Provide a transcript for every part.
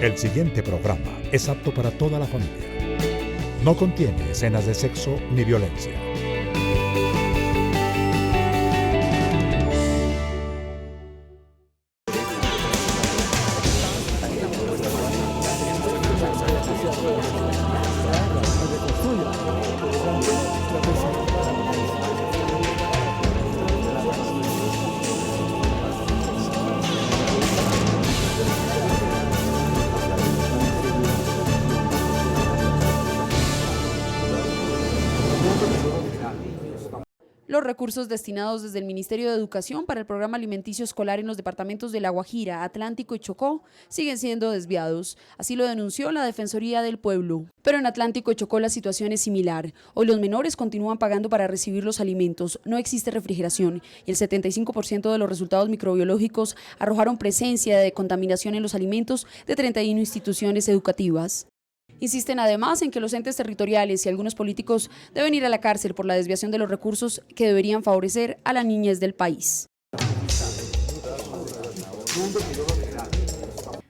El siguiente programa es apto para toda la familia. No contiene escenas de sexo ni violencia. Los recursos destinados desde el Ministerio de Educación para el programa alimenticio escolar en los departamentos de La Guajira, Atlántico y Chocó siguen siendo desviados. Así lo denunció la Defensoría del Pueblo. Pero en Atlántico y Chocó la situación es similar. Hoy los menores continúan pagando para recibir los alimentos, no existe refrigeración y el 75% de los resultados microbiológicos arrojaron presencia de contaminación en los alimentos de 31 instituciones educativas. Insisten además en que los entes territoriales y algunos políticos deben ir a la cárcel por la desviación de los recursos que deberían favorecer a las niñas del país.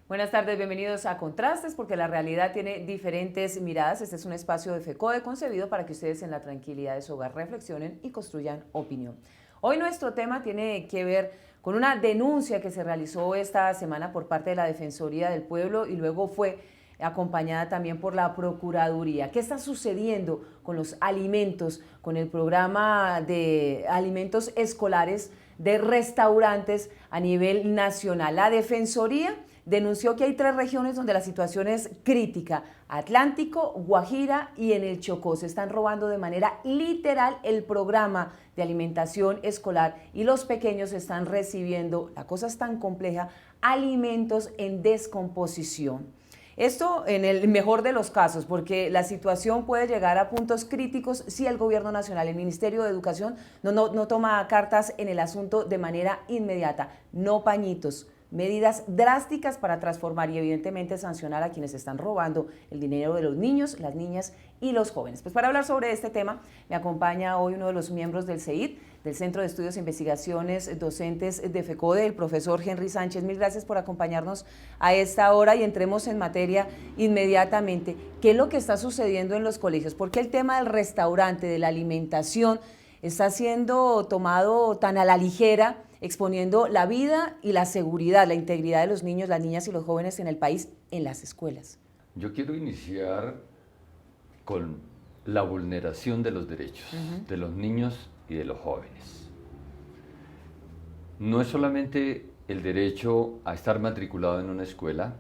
Buenas tardes, bienvenidos a Contrastes, porque la realidad tiene diferentes miradas. Este es un espacio de FECODE concebido para que ustedes en la tranquilidad de su hogar reflexionen y construyan opinión. Hoy nuestro tema tiene que ver con una denuncia que se realizó esta semana por parte de la Defensoría del Pueblo y luego fue acompañada también por la Procuraduría. ¿Qué está sucediendo con los alimentos, con el programa de alimentos escolares de restaurantes a nivel nacional? La Defensoría denunció que hay 3 regiones donde la situación es crítica: Atlántico, Guajira y en el Chocó. Se están robando de manera literal el programa de alimentación escolar y los pequeños están recibiendo, la cosa es tan compleja, alimentos en descomposición. Esto en el mejor de los casos, porque la situación puede llegar a puntos críticos si el Gobierno Nacional, el Ministerio de Educación, no toma cartas en el asunto de manera inmediata. No pañitos, medidas drásticas para transformar y evidentemente sancionar a quienes están robando el dinero de los niños, las niñas y los jóvenes. Pues para hablar sobre este tema me acompaña hoy uno de los miembros del CEID, del Centro de Estudios e Investigaciones Docentes de FECODE, el profesor Henry Sánchez. Mil gracias por acompañarnos a esta hora y entremos en materia inmediatamente. ¿Qué es lo que está sucediendo en los colegios? ¿Por qué el tema del restaurante, de la alimentación, está siendo tomado tan a la ligera, exponiendo la vida y la seguridad, la integridad de los niños, las niñas y los jóvenes en el país, en las escuelas? Yo quiero iniciar con la vulneración de los derechos de los niños y de los jóvenes. No es solamente el derecho a estar matriculado en una escuela,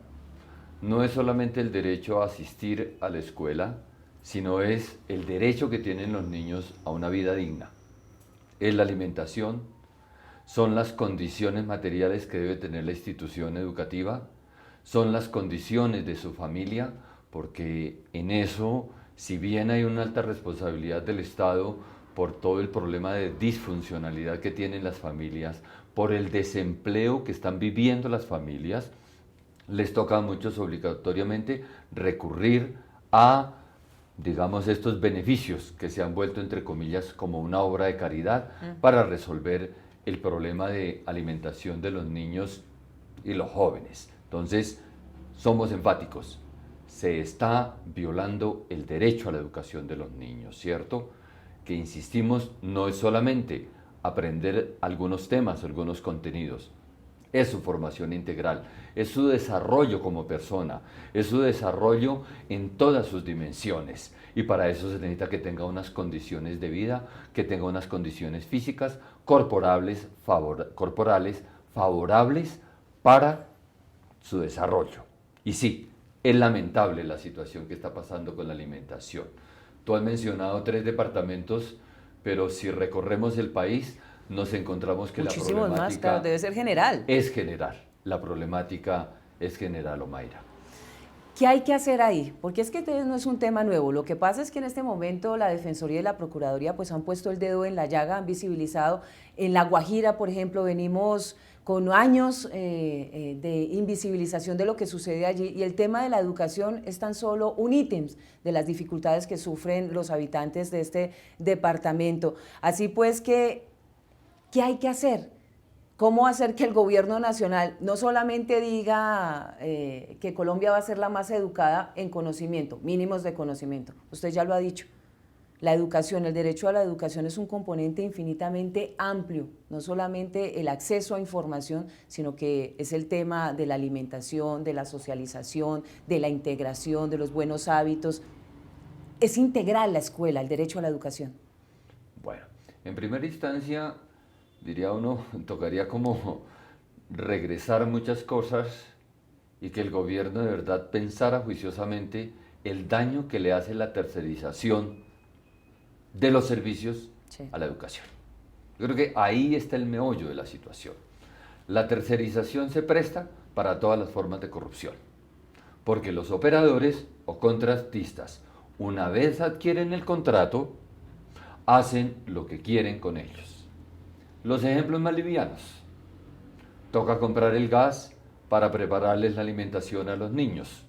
no es solamente el derecho a asistir a la escuela, sino es el derecho que tienen los niños a una vida digna. Es la alimentación, son las condiciones materiales que debe tener la institución educativa, son las condiciones de su familia, porque en eso, si bien hay una alta responsabilidad del Estado por todo el problema de disfuncionalidad que tienen las familias, por el desempleo que están viviendo las familias, les toca a muchos obligatoriamente recurrir a, digamos, estos beneficios que se han vuelto, entre comillas, como una obra de caridad para resolver el problema de alimentación de los niños y los jóvenes. Entonces, somos enfáticos. Se está violando el derecho a la educación de los niños, ¿cierto? Que insistimos, no es solamente aprender algunos temas, algunos contenidos, es su formación integral, es su desarrollo como persona, es su desarrollo en todas sus dimensiones, y para eso se necesita que tenga unas condiciones de vida, que tenga unas condiciones físicas, corporales favorables para su desarrollo. Y sí, es lamentable la situación que está pasando con la alimentación. Tú has mencionado 3 departamentos, pero si recorremos el país nos encontramos que muchísimos la problemática más, claro, debe ser general. Es general, la problemática es general, Omaira. ¿Qué hay que hacer ahí? Porque es que no es un tema nuevo. Lo que pasa es que en este momento la Defensoría y la Procuraduría pues han puesto el dedo en la llaga, han visibilizado. En La Guajira, por ejemplo, venimos con años de invisibilización de lo que sucede allí, y el tema de la educación es tan solo un ítem de las dificultades que sufren los habitantes de este departamento. Así pues, ¿qué hay que hacer? ¿Cómo hacer que el gobierno nacional no solamente diga que Colombia va a ser la más educada en conocimiento, mínimos de conocimiento? Usted ya lo ha dicho. La educación, el derecho a la educación es un componente infinitamente amplio, no solamente el acceso a información, sino que es el tema de la alimentación, de la socialización, de la integración, de los buenos hábitos. Es integral la escuela, el derecho a la educación. Bueno, en primera instancia, diría uno, tocaría como regresar muchas cosas y que el gobierno de verdad pensara juiciosamente el daño que le hace la tercerización de los servicios a la educación. Yo creo que ahí está el meollo de la situación. La tercerización se presta para todas las formas de corrupción, porque los operadores o contratistas, una vez adquieren el contrato, hacen lo que quieren con ellos. Los ejemplos más livianos: toca comprar el gas para prepararles la alimentación a los niños.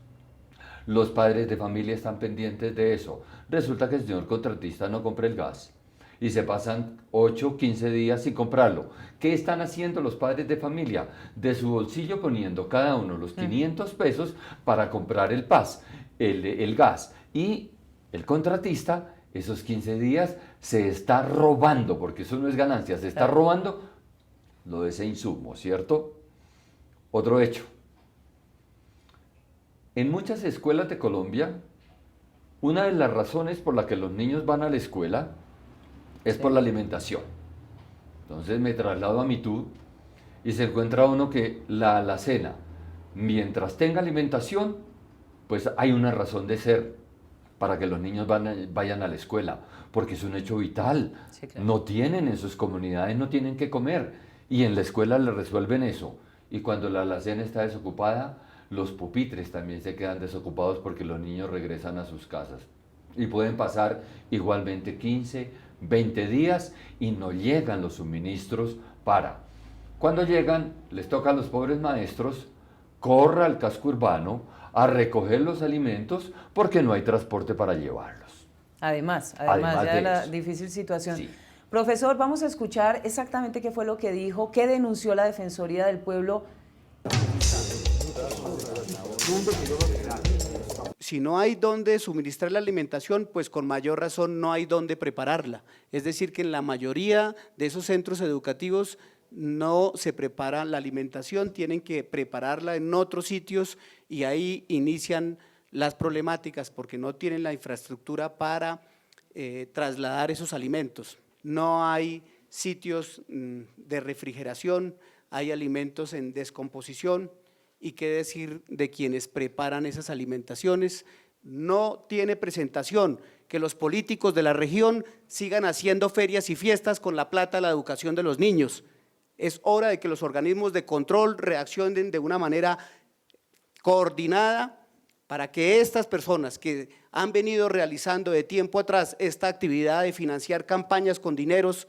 Los padres de familia están pendientes de eso. Resulta que el señor contratista no compra el gas y se pasan 8 o 15 días sin comprarlo. ¿Qué están haciendo los padres de familia? De su bolsillo poniendo cada uno los 500 pesos para comprar el gas. Y el contratista, esos 15 días, se está robando, porque eso no es ganancia, se está robando lo de ese insumo, ¿cierto? Otro hecho. En muchas escuelas de Colombia, una de las razones por la que los niños van a la escuela es por la alimentación. Entonces me traslado a Mitú y se encuentra uno que la alacena, mientras tenga alimentación, pues hay una razón de ser para que los niños vayan a la escuela, porque es un hecho vital. Sí, claro. No tienen en sus comunidades, no tienen que comer, y en la escuela les resuelven eso. Y cuando la alacena está desocupada, los pupitres también se quedan desocupados porque los niños regresan a sus casas. Y pueden pasar igualmente 15, 20 días y no llegan los suministros para. Cuando llegan, les toca a los pobres maestros, corra al casco urbano a recoger los alimentos porque no hay transporte para llevarlos. Además ya de la difícil situación. Sí. Profesor, vamos a escuchar exactamente qué fue lo que dijo, qué denunció la Defensoría del Pueblo. Si no hay dónde suministrar la alimentación, pues con mayor razón no hay dónde prepararla. Es decir, que en la mayoría de esos centros educativos no se prepara la alimentación, tienen que prepararla en otros sitios y ahí inician las problemáticas porque no tienen la infraestructura para trasladar esos alimentos. No hay sitios de refrigeración, hay alimentos en descomposición. Y qué decir de quienes preparan esas alimentaciones. No tiene presentación que los políticos de la región sigan haciendo ferias y fiestas con la plata de la educación de los niños. Es hora de que los organismos de control reaccionen de una manera coordinada para que estas personas que han venido realizando de tiempo atrás esta actividad de financiar campañas con dineros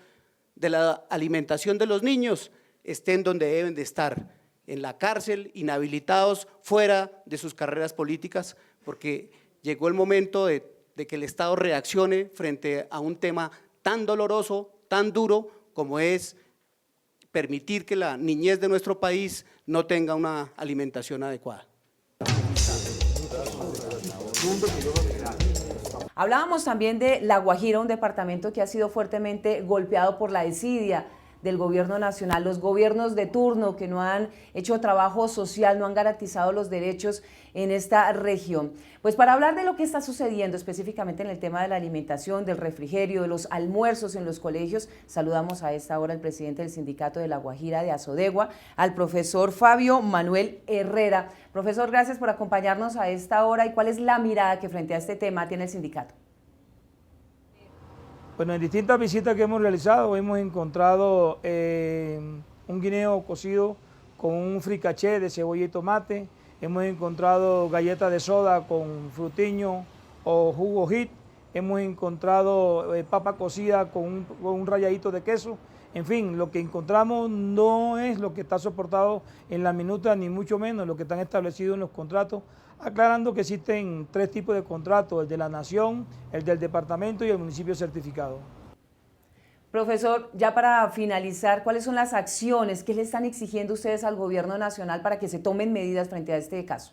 de la alimentación de los niños estén donde deben de estar, en la cárcel, inhabilitados, fuera de sus carreras políticas, porque llegó el momento de que el Estado reaccione frente a un tema tan doloroso, tan duro, como es permitir que la niñez de nuestro país no tenga una alimentación adecuada. Hablábamos también de La Guajira, un departamento que ha sido fuertemente golpeado por la desidia del gobierno nacional, los gobiernos de turno que no han hecho trabajo social, no han garantizado los derechos en esta región. Pues para hablar de lo que está sucediendo específicamente en el tema de la alimentación, del refrigerio, de los almuerzos en los colegios, saludamos a esta hora al presidente del sindicato de La Guajira de Azodegua, al profesor Fabio Manuel Herrera. Profesor, gracias por acompañarnos a esta hora. ¿Y cuál es la mirada que frente a este tema tiene el sindicato? Bueno, en distintas visitas que hemos realizado hemos encontrado un guineo cocido con un fricaché de cebolla y tomate, hemos encontrado galletas de soda con frutiño o jugo hit, hemos encontrado papa cocida con un ralladito de queso. En fin, lo que encontramos no es lo que está soportado en la minuta, ni mucho menos lo que están establecidos en los contratos, aclarando que existen 3 tipos de contratos, el de la nación, el del departamento y el municipio certificado. Profesor, ya para finalizar, ¿cuáles son las acciones que le están exigiendo ustedes al gobierno nacional para que se tomen medidas frente a este caso?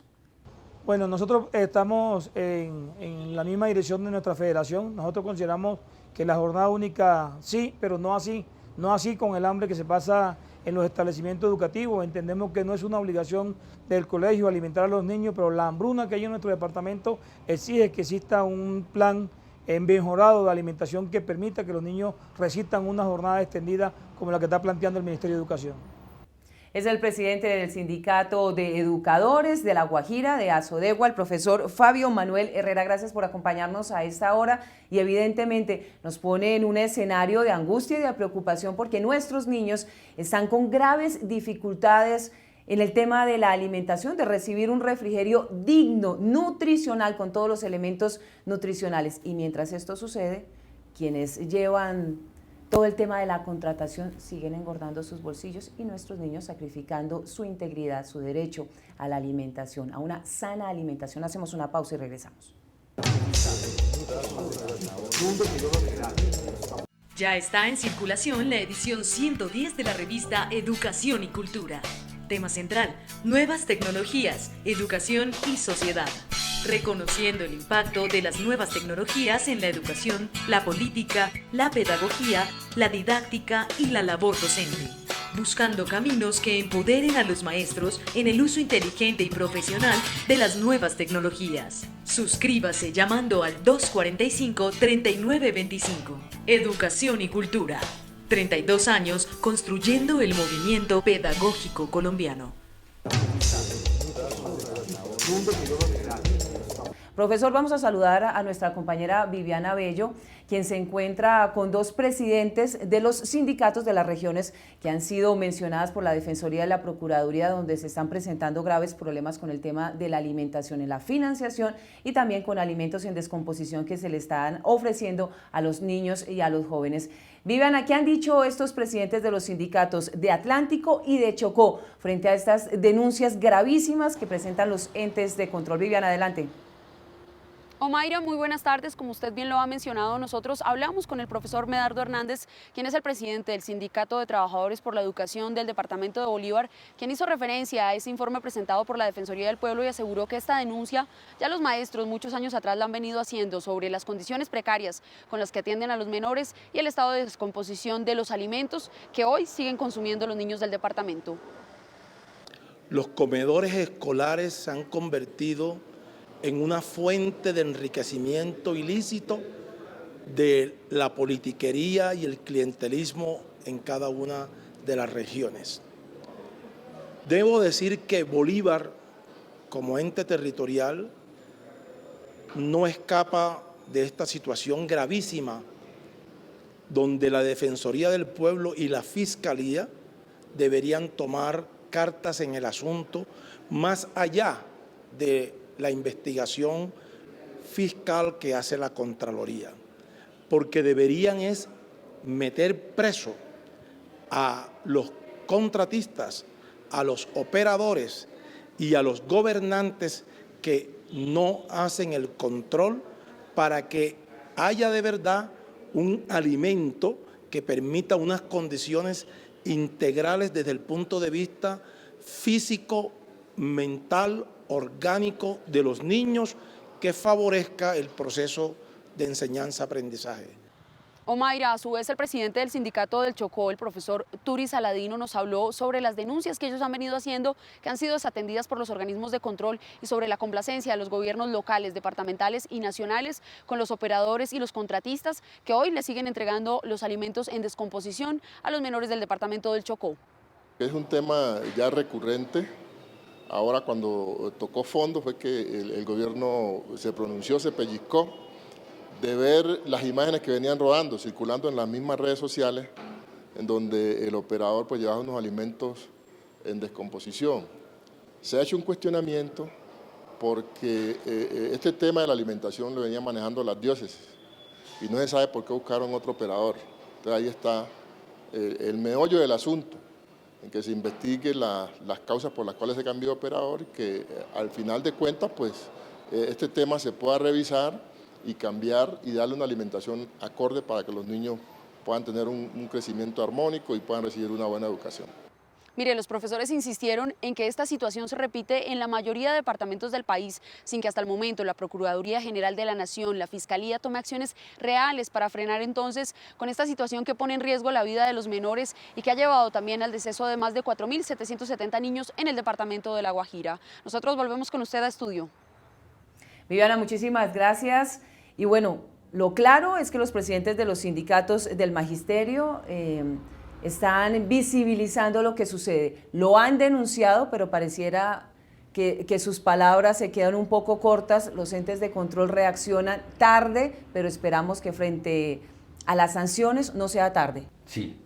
Bueno, nosotros estamos en la misma dirección de nuestra federación. Nosotros consideramos que la jornada única sí, pero no así con el hambre que se pasa en los establecimientos educativos. Entendemos que no es una obligación del colegio alimentar a los niños, pero la hambruna que hay en nuestro departamento exige que exista un plan mejorado de alimentación que permita que los niños resistan una jornada extendida como la que está planteando el Ministerio de Educación. Es el presidente del Sindicato de Educadores de La Guajira, de Asodegua, el profesor Fabio Manuel Herrera. Gracias por acompañarnos a esta hora y evidentemente nos pone en un escenario de angustia y de preocupación porque nuestros niños están con graves dificultades en el tema de la alimentación, de recibir un refrigerio digno, nutricional, con todos los elementos nutricionales. Y mientras esto sucede, quienes llevan todo el tema de la contratación siguen engordando sus bolsillos y nuestros niños sacrificando su integridad, su derecho a la alimentación, a una sana alimentación. Hacemos una pausa y regresamos. Ya está en circulación la edición 110 de la revista Educación y Cultura. Tema central: nuevas tecnologías, educación y sociedad. Reconociendo el impacto de las nuevas tecnologías en la educación, la política, la pedagogía, la didáctica y la labor docente. Buscando caminos que empoderen a los maestros en el uso inteligente y profesional de las nuevas tecnologías. Suscríbase llamando al 245-3925. Educación y Cultura. 32 años construyendo el movimiento pedagógico colombiano. Profesor, vamos a saludar a nuestra compañera Viviana Bello, quien se encuentra con dos presidentes de los sindicatos de las regiones que han sido mencionadas por la Defensoría y la Procuraduría, donde se están presentando graves problemas con el tema de la alimentación en la financiación y también con alimentos en descomposición que se le están ofreciendo a los niños y a los jóvenes. Viviana, ¿qué han dicho estos presidentes de los sindicatos de Atlántico y de Chocó frente a estas denuncias gravísimas que presentan los entes de control? Viviana, adelante. Omaira, muy buenas tardes. Como usted bien lo ha mencionado, nosotros hablamos con el profesor Medardo Hernández, quien es el presidente del Sindicato de Trabajadores por la Educación del Departamento de Bolívar, quien hizo referencia a ese informe presentado por la Defensoría del Pueblo y aseguró que esta denuncia ya los maestros muchos años atrás la han venido haciendo sobre las condiciones precarias con las que atienden a los menores y el estado de descomposición de los alimentos que hoy siguen consumiendo los niños del departamento. Los comedores escolares se han convertido en una fuente de enriquecimiento ilícito de la politiquería y el clientelismo en cada una de las regiones. Debo decir que Bolívar, como ente territorial, no escapa de esta situación gravísima donde la Defensoría del Pueblo y la Fiscalía deberían tomar cartas en el asunto más allá de la investigación fiscal que hace la Contraloría, porque deberían es meter preso a los contratistas, a los operadores y a los gobernantes que no hacen el control para que haya de verdad un alimento que permita unas condiciones integrales desde el punto de vista físico, mental, orgánico de los niños, que favorezca el proceso de enseñanza-aprendizaje. Omaira, a su vez el presidente del sindicato del Chocó, el profesor Turi Saladino, nos habló sobre las denuncias que ellos han venido haciendo, que han sido desatendidas por los organismos de control y sobre la complacencia de los gobiernos locales, departamentales y nacionales con los operadores y los contratistas que hoy le siguen entregando los alimentos en descomposición a los menores del departamento del Chocó. Es un tema ya recurrente. Ahora cuando tocó fondo fue que el gobierno se pronunció, se pellizcó de ver las imágenes que venían rodando, circulando en las mismas redes sociales, en donde el operador pues llevaba unos alimentos en descomposición. Se ha hecho un cuestionamiento porque este tema de la alimentación lo venía manejando las diócesis y no se sabe por qué buscaron otro operador. Entonces ahí está el meollo del asunto, en que se investigue las causas por las cuales se cambió de operador y que al final de cuentas pues este tema se pueda revisar y cambiar y darle una alimentación acorde para que los niños puedan tener un crecimiento armónico y puedan recibir una buena educación. Mire, los profesores insistieron en que esta situación se repite en la mayoría de departamentos del país, sin que hasta el momento la Procuraduría General de la Nación, la Fiscalía tome acciones reales para frenar entonces con esta situación que pone en riesgo la vida de los menores y que ha llevado también al deceso de más de 4.770 niños en el departamento de La Guajira. Nosotros volvemos con usted a estudio. Viviana, muchísimas gracias. Y bueno, lo claro es que los presidentes de los sindicatos del magisterio están visibilizando lo que sucede. Lo han denunciado, pero pareciera que sus palabras se quedan un poco cortas. Los entes de control reaccionan tarde, pero esperamos que frente a las sanciones no sea tarde. Sí,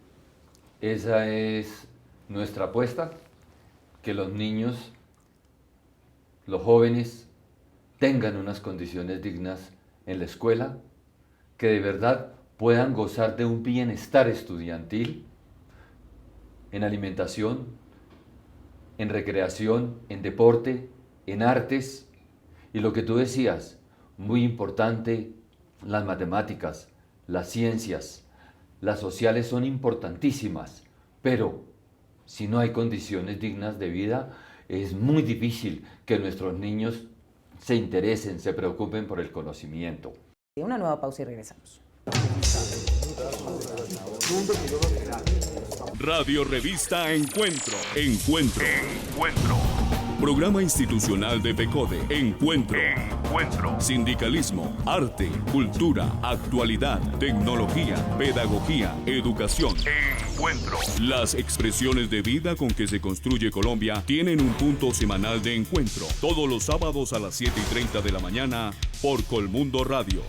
esa es nuestra apuesta, que los niños, los jóvenes, tengan unas condiciones dignas en la escuela, que de verdad puedan gozar de un bienestar estudiantil, en alimentación, en recreación, en deporte, en artes, y lo que tú decías, muy importante, las matemáticas, las ciencias, las sociales son importantísimas, pero si no hay condiciones dignas de vida, es muy difícil que nuestros niños se interesen, se preocupen por el conocimiento. Una nueva pausa y regresamos. Radio Revista Encuentro. Programa institucional de FECODE. Encuentro. Sindicalismo, arte, cultura, actualidad, tecnología, pedagogía, educación. Las expresiones de vida con que se construye Colombia tienen un punto semanal de encuentro. Todos los sábados a las 7:30 de la mañana por Colmundo Radio.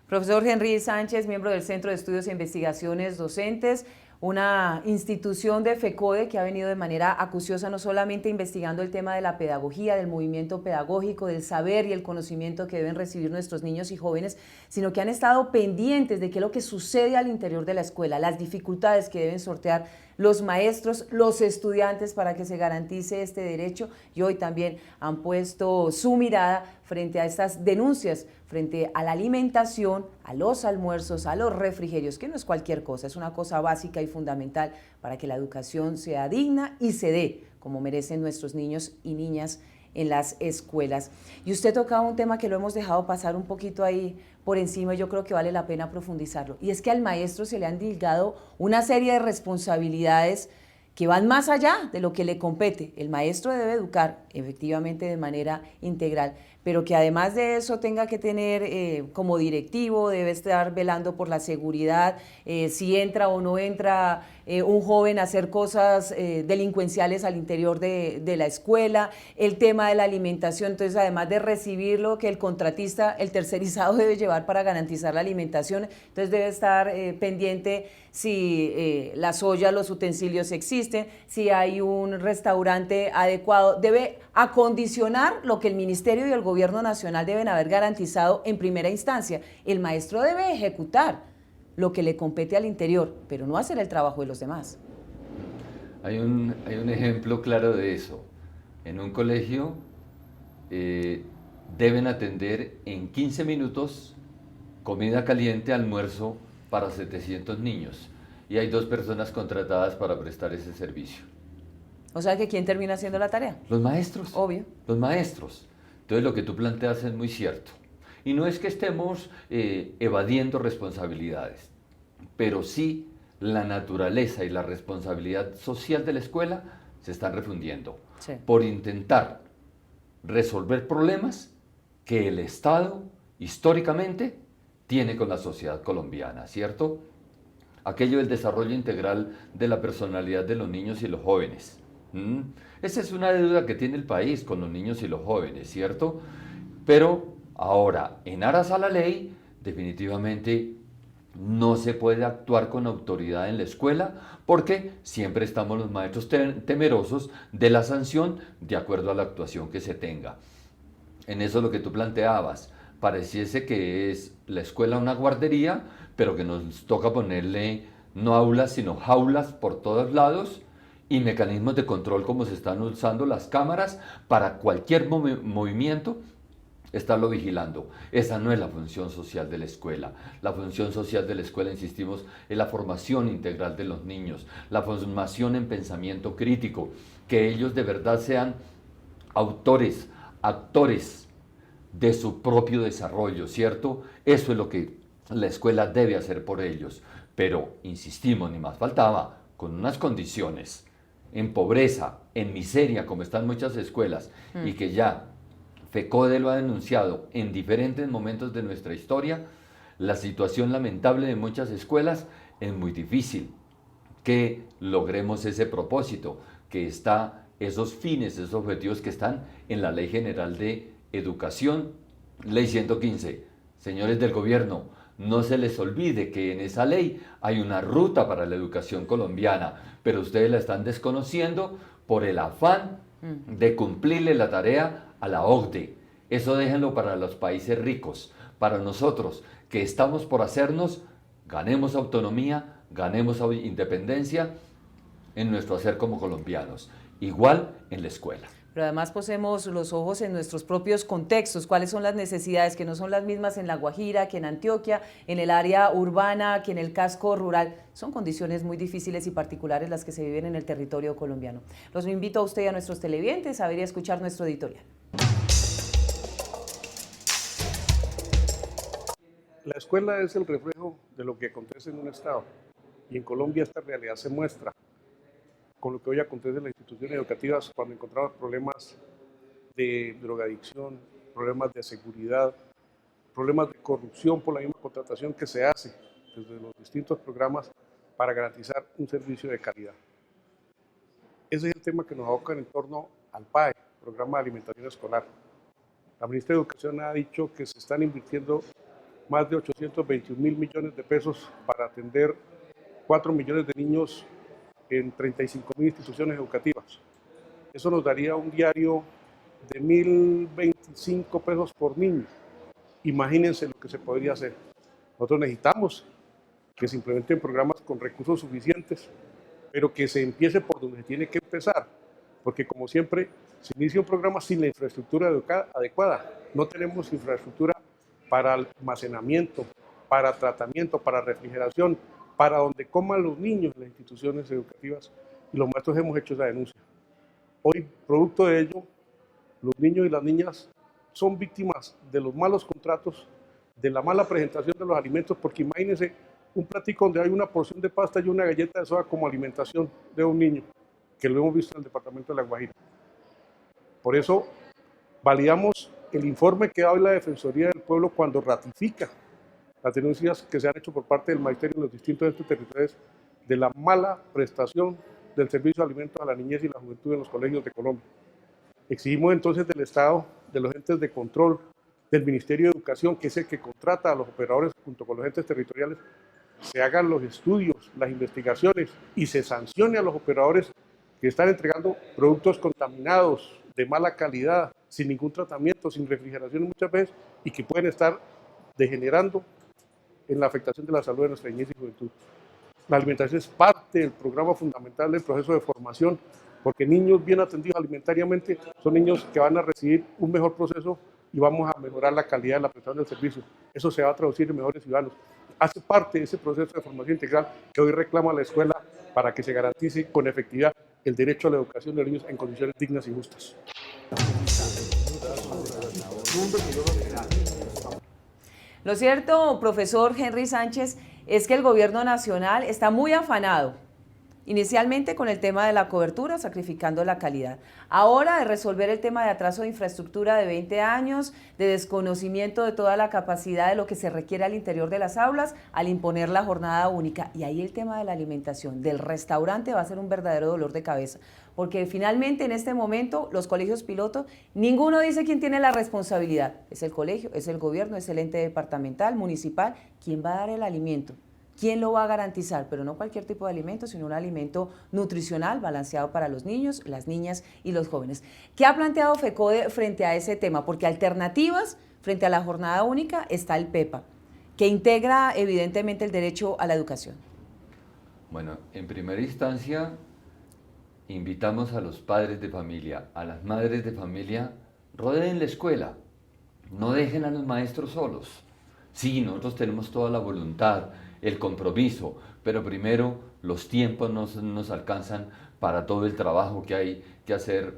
Profesor Henry Sánchez, miembro del Centro de Estudios e Investigaciones Docentes, una institución de FECODE que ha venido de manera acuciosa no solamente investigando el tema de la pedagogía, del movimiento pedagógico, del saber y el conocimiento que deben recibir nuestros niños y jóvenes, sino que han estado pendientes de qué es lo que sucede al interior de la escuela, las dificultades que deben sortear los maestros, los estudiantes para que se garantice este derecho, y hoy también han puesto su mirada frente a estas denuncias, frente a la alimentación, a los almuerzos, a los refrigerios, que no es cualquier cosa, es una cosa básica y fundamental para que la educación sea digna y se dé como merecen nuestros niños y niñas en las escuelas. Y usted tocaba un tema que lo hemos dejado pasar un poquito ahí por encima, y yo creo que vale la pena profundizarlo, y es que al maestro se le han delegado una serie de responsabilidades que van más allá de lo que le compete. El maestro debe educar efectivamente de manera integral, pero que además de eso tenga que tener como directivo, debe estar velando por la seguridad, si entra o no entra un joven a hacer cosas delincuenciales al interior de la escuela, el tema de la alimentación. Entonces, además de recibir lo que el contratista, el tercerizado debe llevar para garantizar la alimentación, entonces debe estar pendiente si las ollas, los utensilios existen, si hay un restaurante adecuado, debe acondicionar lo que el Ministerio y el Gobierno Nacional deben haber garantizado en primera instancia. El maestro debe ejecutar lo que le compete al interior, pero no hacer el trabajo de los demás. Hay un ejemplo claro de eso. En un colegio deben atender en 15 minutos comida caliente, almuerzo para 700 niños, y hay 2 personas contratadas para prestar ese servicio. O sea que ¿quién termina haciendo la tarea? Los maestros. Obvio. Los maestros. Entonces lo que tú planteas es muy cierto. Y no es que estemos evadiendo responsabilidades, pero sí la naturaleza y la responsabilidad social de la escuela se están refundiendo por intentar resolver problemas que el Estado históricamente tiene con la sociedad colombiana, ¿cierto? Aquello del desarrollo integral de la personalidad de los niños y los jóvenes. Esa es una deuda que tiene el país con los niños y los jóvenes, ¿cierto? Pero ahora, en aras a la ley, definitivamente no se puede actuar con autoridad en la escuela, porque siempre estamos los maestros temerosos de la sanción de acuerdo a la actuación que se tenga. En eso lo que tú planteabas, pareciese que es la escuela una guardería, pero que nos toca ponerle no aulas sino jaulas por todos lados, y mecanismos de control como se están usando las cámaras para cualquier movimiento estarlo vigilando. Esa no es la función social de la escuela. La función social de la escuela, insistimos, es la formación integral de los niños, la formación en pensamiento crítico, que ellos de verdad sean autores, actores de su propio desarrollo, ¿cierto? Eso es lo que la escuela debe hacer por ellos. Pero, insistimos, ni más faltaba, con unas condiciones, en pobreza, en miseria, como están muchas escuelas, y que ya FECODE lo ha denunciado en diferentes momentos de nuestra historia, la situación lamentable de muchas escuelas es muy difícil que logremos ese propósito, que está esos fines, esos objetivos que están en la Ley General de Educación, Ley 115. Señores del gobierno, no se les olvide que en esa ley hay una ruta para la educación colombiana, pero ustedes la están desconociendo por el afán de cumplirle la tarea a la OCDE. Eso déjenlo para los países ricos. Para nosotros, que estamos por hacernos, ganemos autonomía, ganemos independencia en nuestro hacer como colombianos. Igual en la escuela. Pero además posemos los ojos en nuestros propios contextos, cuáles son las necesidades, que no son las mismas en La Guajira, que en Antioquia, en el área urbana, que en el casco rural. Son condiciones muy difíciles y particulares las que se viven en el territorio colombiano. Los invito a usted y a nuestros televidentes a ver y a escuchar nuestro editorial. La escuela es el reflejo de lo que acontece en un Estado, y en Colombia esta realidad se muestra con lo que hoy acontece en las instituciones educativas cuando encontramos problemas de drogadicción, problemas de seguridad, problemas de corrupción por la misma contratación que se hace desde los distintos programas para garantizar un servicio de calidad. Ese es el tema que nos aboca en torno al PAE, Programa de Alimentación Escolar. La ministra de Educación ha dicho que se están invirtiendo más de 821 mil millones de pesos para atender 4 millones de niños en 35.000 instituciones educativas. Eso nos daría un diario de 1.025 pesos por niño. Imagínense lo que se podría hacer. Nosotros necesitamos que se implementen programas con recursos suficientes, pero que se empiece por donde se tiene que empezar, porque como siempre, se inicia un programa sin la infraestructura adecuada. No tenemos infraestructura para almacenamiento, para tratamiento, para refrigeración, para donde coman los niños en las instituciones educativas, y los maestros hemos hecho esa denuncia. Hoy, producto de ello, los niños y las niñas son víctimas de los malos contratos, de la mala presentación de los alimentos, porque imagínense un platico donde hay una porción de pasta y una galleta de soda como alimentación de un niño, que lo hemos visto en el departamento de La Guajira. Por eso, validamos el informe que da hoy la Defensoría del Pueblo cuando ratifica las denuncias que se han hecho por parte del magisterio en los distintos entes territoriales de la mala prestación del servicio de alimentos a la niñez y la juventud en los colegios de Colombia. Exigimos entonces del Estado, de los entes de control, del Ministerio de Educación, que es el que contrata a los operadores junto con los entes territoriales, se hagan los estudios, las investigaciones y se sancione a los operadores que están entregando productos contaminados, de mala calidad, sin ningún tratamiento, sin refrigeración muchas veces, y que pueden estar degenerando en la afectación de la salud de nuestra niñez y juventud. La alimentación es parte del programa fundamental del proceso de formación, porque niños bien atendidos alimentariamente son niños que van a recibir un mejor proceso y vamos a mejorar la calidad de la prestación del servicio. Eso se va a traducir en mejores ciudadanos. Hace parte de ese proceso de formación integral que hoy reclama la escuela para que se garantice con efectividad el derecho a la educación de los niños en condiciones dignas y justas. Lo cierto, profesor Henry Sánchez, es que el gobierno nacional está muy afanado, inicialmente con el tema de la cobertura, sacrificando la calidad. Ahora de resolver el tema de atraso de infraestructura de 20 años, de desconocimiento de toda la capacidad de lo que se requiere al interior de las aulas, al imponer la jornada única. Y ahí el tema de la alimentación, del restaurante, va a ser un verdadero dolor de cabeza. Porque finalmente en este momento los colegios piloto, ninguno dice quién tiene la responsabilidad. Es el colegio, es el gobierno, es el ente departamental, municipal. ¿Quién va a dar el alimento? ¿Quién lo va a garantizar? Pero no cualquier tipo de alimento, sino un alimento nutricional, balanceado para los niños, las niñas y los jóvenes. ¿Qué ha planteado FECODE frente a ese tema? Porque alternativas frente a la jornada única está el PEPA, que integra evidentemente el derecho a la educación. Bueno, en primera instancia, invitamos a los padres de familia, a las madres de familia, rodeen la escuela, no dejen a los maestros solos. Sí, nosotros tenemos toda la voluntad, el compromiso, pero primero los tiempos no nos alcanzan para todo el trabajo que hay que hacer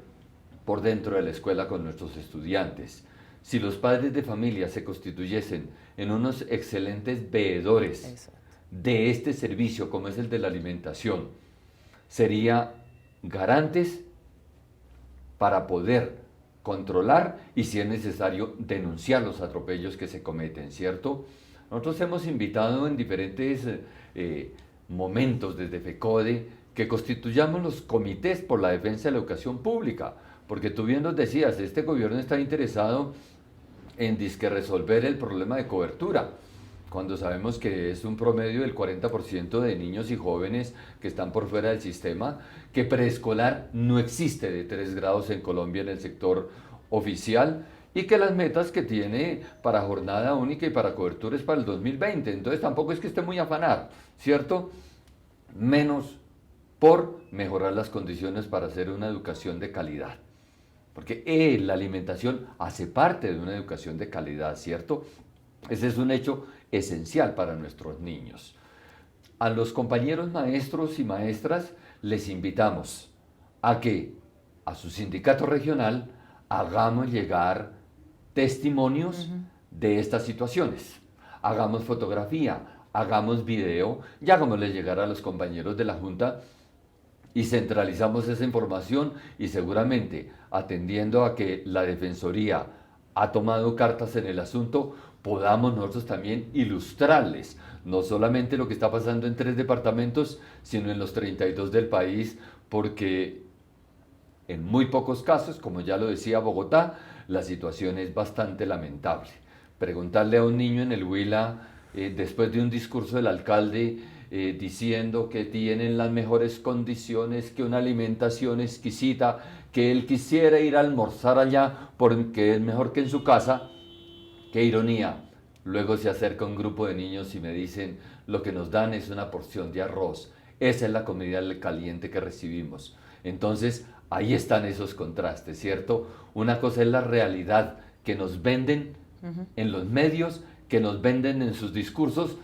por dentro de la escuela con nuestros estudiantes. Si los padres de familia se constituyesen en unos excelentes veedores de este servicio, como es el de la alimentación, sería garantes para poder controlar y, si es necesario, denunciar los atropellos que se cometen, ¿cierto? Nosotros hemos invitado en diferentes momentos desde FECODE que constituyamos los comités por la defensa de la educación pública, porque tú bien nos decías, este gobierno está interesado en resolver el problema de cobertura, cuando sabemos que es un promedio del 40% de niños y jóvenes que están por fuera del sistema, que preescolar no existe de 3 grados en Colombia en el sector oficial, y que las metas que tiene para jornada única y para cobertura es para el 2020, entonces tampoco es que esté muy afanado, ¿cierto? Menos por mejorar las condiciones para hacer una educación de calidad, porque la alimentación hace parte de una educación de calidad, ¿cierto? Ese es un hecho esencial para nuestros niños. A los compañeros maestros y maestras les invitamos a que a su sindicato regional hagamos llegar testimonios de estas situaciones. Hagamos fotografía, hagamos video y hagámosle llegar a los compañeros de la Junta y centralizamos esa información, y seguramente, atendiendo a que la Defensoría ha tomado cartas en el asunto, podamos nosotros también ilustrarles no solamente lo que está pasando en 3 departamentos, sino en los 32 del país, porque en muy pocos casos, como ya lo decía Bogotá, la situación es bastante lamentable. Preguntarle a un niño en el Huila, después de un discurso del alcalde diciendo que tienen las mejores condiciones, que una alimentación exquisita, que él quisiera ir a almorzar allá porque es mejor que en su casa, qué ironía. Luego se acerca un grupo de niños y me dicen, lo que nos dan es una porción de arroz. Esa es la comida caliente que recibimos. Entonces, ahí están esos contrastes, ¿cierto? Una cosa es la realidad que nos venden en los medios, que nos venden en sus discursos,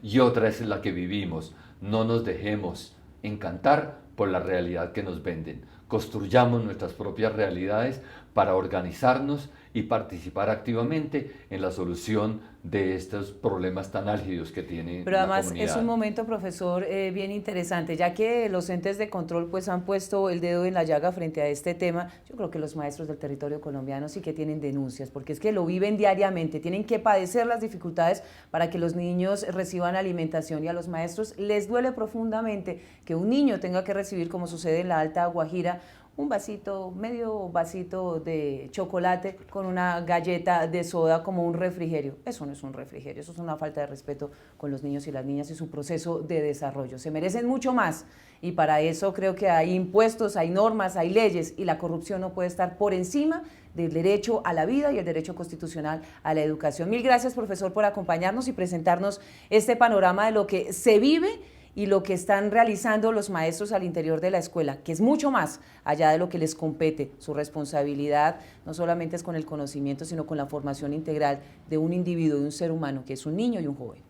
y otra es la que vivimos. No nos dejemos encantar por la realidad que nos venden. Construyamos nuestras propias realidades para organizarnos y participar activamente en la solución de estos problemas tan álgidos que tiene Pero la además comunidad. es un momento, profesor, bien interesante, ya que los entes de control pues han puesto el dedo en la llaga frente a este tema. Yo creo que los maestros del territorio colombiano sí que tienen denuncias, porque es que lo viven diariamente, tienen que padecer las dificultades para que los niños reciban alimentación, y a los maestros les duele profundamente que un niño tenga que recibir, como sucede en la Alta Guajira, un vasito, medio vasito de chocolate con una galleta de soda como un refrigerio. Eso no es un refrigerio, eso es una falta de respeto con los niños y las niñas y su proceso de desarrollo. Se merecen mucho más, y para eso creo que hay impuestos, hay normas, hay leyes, y la corrupción no puede estar por encima del derecho a la vida y el derecho constitucional a la educación. Mil gracias, profesor, por acompañarnos y presentarnos este panorama de lo que se vive y lo que están realizando los maestros al interior de la escuela, que es mucho más allá de lo que les compete. Su responsabilidad no solamente es con el conocimiento, sino con la formación integral de un individuo, de un ser humano, que es un niño y un joven.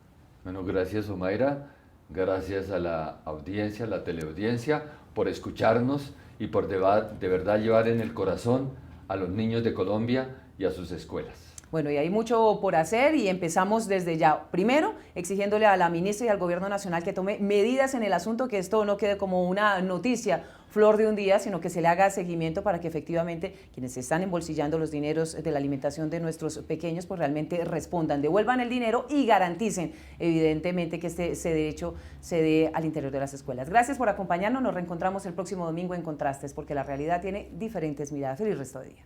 Bueno, gracias, Omaira, gracias a la audiencia, a la teleaudiencia, por escucharnos y por de verdad llevar en el corazón a los niños de Colombia y a sus escuelas. Bueno, y hay mucho por hacer, y empezamos desde ya. Primero, exigiéndole a la ministra y al Gobierno Nacional que tome medidas en el asunto, que esto no quede como una noticia flor de un día, sino que se le haga seguimiento para que efectivamente quienes están embolsillando los dineros de la alimentación de nuestros pequeños pues realmente respondan, devuelvan el dinero y garanticen evidentemente que ese derecho se dé al interior de las escuelas. Gracias por acompañarnos, nos reencontramos el próximo domingo en Contrastes, porque la realidad tiene diferentes miradas. Feliz resto de día.